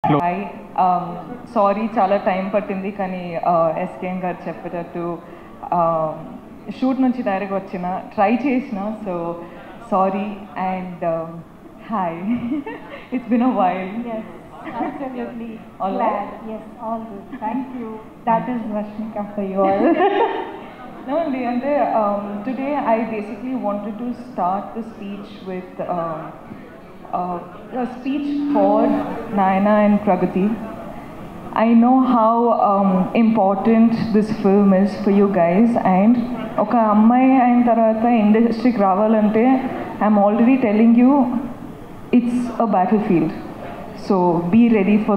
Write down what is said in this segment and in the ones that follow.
Hi sorry చాలా time పట్టింది కానీ ఎస్కేఎన్ గారు చెప్పేటట్టు షూట్ నుంచి డైరెక్ట్ వచ్చిన ట్రై చేసిన so sorry and hi it's been a while Absolutely. All glad. right? Yes, all good. Thank you. That is Rashmika for you all. No, అంటే today I basically wanted to start the speech with a speech for Nayana and Pragati. I know how important this film is for you guys, and ఒక అమ్మాయి అయిన తర్వాత ఇండస్ట్రీకి రావాలంటే I'm already telling you it's a battlefield. So be ready for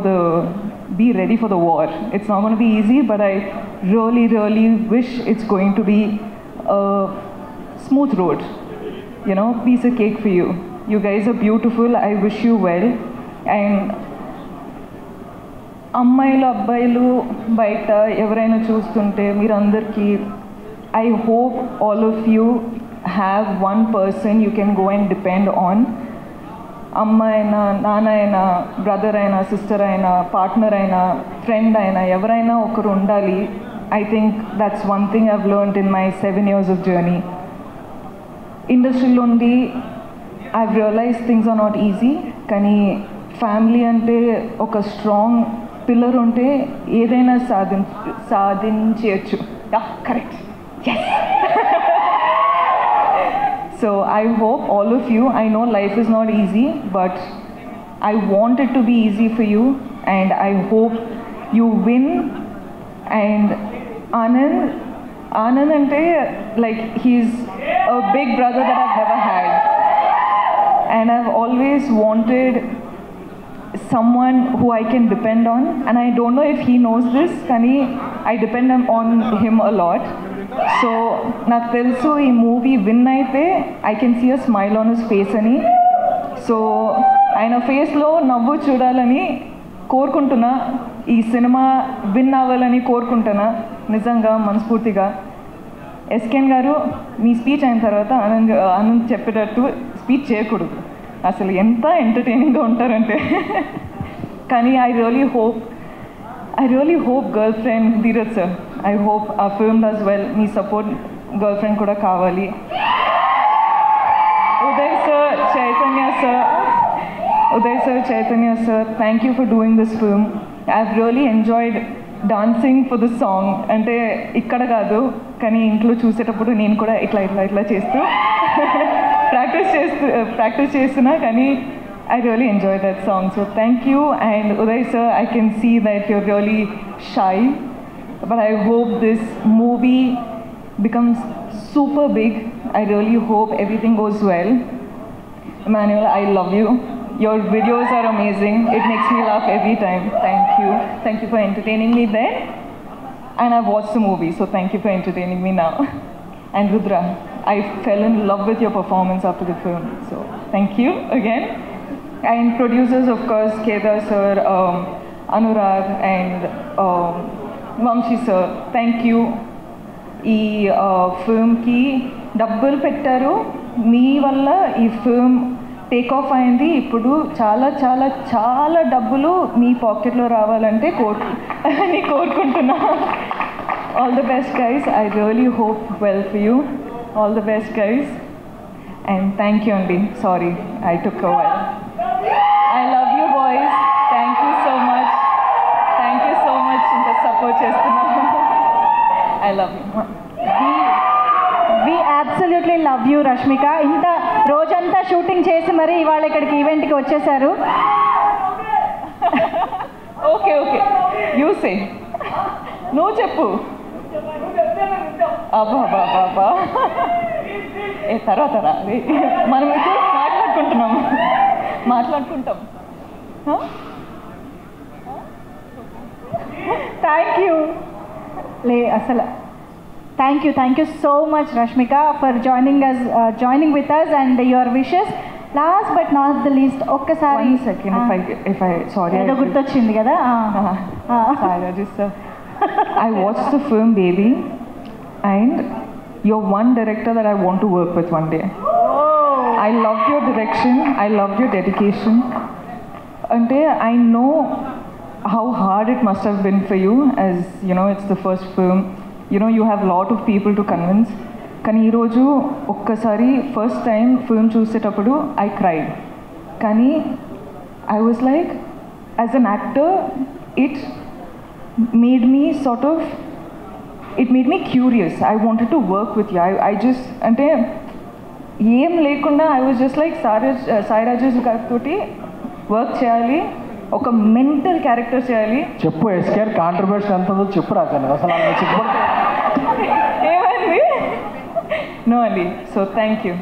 the war. It's not going to be easy, but I really wish it's going to be a smooth road. You know, piece of cake for you. You guys are beautiful. I wish you well. And అమ్మాయిలు అబ్బాయిలు బయట ఎవరైనా చూస్తుంటే మీరందరికీ I hope all of you have one person you can go and depend on. అమ్మ అయినా నాన్న అయినా బ్రదర్ అయినా సిస్టర్ అయినా పార్ట్నర్ అయినా ఫ్రెండ్ అయినా ఎవరైనా ఒకరు ఉండాలి. I think that's one thing I've learned in my 7 years of journey. ఇండస్ట్రీలో ఉండి I've realise things are not easy, కానీ ఫ్యామిలీ అంటే ఒక స్ట్రాంగ్ పిల్లర్ ఉంటే ఏదైనా సాధించవచ్చు. Correct. Yes. So I hope all of you, I know life is not easy, but I want it to be easy for you, and I hope you win. And Anand ante like he's a big brother that I've never had, and I've always wanted someone who I can depend on, and I don't know if he knows this, kani I depend on him a lot. So నాకు తెలుసు ఈ movie win అయితే I can see a smile on his face అని. So ఆయన ఫేస్లో నవ్వు చూడాలని కోరుకుంటున్నా, ఈ సినిమా విన్ అవ్వాలని కోరుకుంటున్నా నిజంగా మనస్ఫూర్తిగా. ఎస్కేఎన్ గారు మీ స్పీచ్ అయిన తర్వాత ఆనంద్ చెప్పేటట్టు స్పీచ్ చేయకూడదు, అసలు ఎంత ఎంటర్టైనింగ్గా ఉంటారంటే. కానీ I really hope girl friend Dheeraj sir, I hope our film does well. Me support girlfriend kuda kavali. Uday sir, Chaitanya sir, thank you for doing this film. I've really enjoyed dancing for the song. Ante ikkada kaadu kani intlo chusetappudu nenu kuda itla chestu practice chestuna kani I really enjoyed that song. So thank you. And Uday sir, I can see that you're really shy, but I hope this movie becomes super big. I really hope everything goes well. Emmanuel, I love you. Your videos are amazing. It makes me laugh every time. Thank you for entertaining me there. And I've watched the movie, so thank you for entertaining me now. And Rudra, I fell in love with your performance after the film, so thank you again. And producers, of course, Kedar sir, Anurag and Vamshi sir, thank you. ఈ ఫిల్మ్కి డబ్బులు పెట్టారు, మీ వల్ల ఈ film take off అయింది. ఇప్పుడు చాలా చాలా చాలా డబ్బులు మీ పాకెట్లో రావాలంటే కోరుకుంటున్నా. All the best guys. I really hope well for you. All the best guys and thank you అండి. Sorry I took a while. I love you boys. Thank you so much. ఇంత సపోర్ట్ చేస్తున్నాను. I love you. We absolutely love you Rashmika. ఇంత రోజంతా shooting చేసి మరి ఇవాళ ఇక్కడికి ఈవెంట్కి వచ్చేసారు. Okay you say. నువ్వు చెప్పు. అబ్బా ఏ తర్వాత మనం ఇప్పుడు మాట్లాడుకుంటాం. Thank you. అసలు thank you so much Rashmika for joining with us and your wishes. Last but not the least ఒక్కసారి ఏదో గుర్తొచ్చింది కదా. I watched the film Baby and you're one director that I want to work with one day. I loved your direction, I loved your dedication. అంటే I know how hard it must have been for you, as you know, it's the first film. You know, you have a lot of people to convince. కానీ ఈరోజు ఒక్కసారి first time film చూసేటప్పుడు I cried. కానీ I was like, as an actor, it made me sort of, it made me curious. I wanted to work with you. I just, అంటే ఏం లేకుండా I was just like Sai Rajesh గారితో work చేయాలి, ఒక mental character చేయాలి. చెప్పు SKR controversy ఎంత ఉందో చెప్పు రాకండి అసలు ఏమైంది? నో అండి. So thank you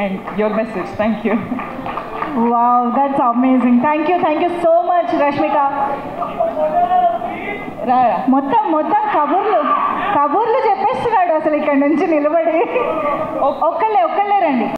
and your message. Thank you. Wow, that's amazing. Thank you so much Rashmika. మొత్తం కబుర్లు చెప్పేస్తున్నాడు అసలు ఇక్కడ నుంచి నిలబడి. ఒక్కళ్ళే రండి.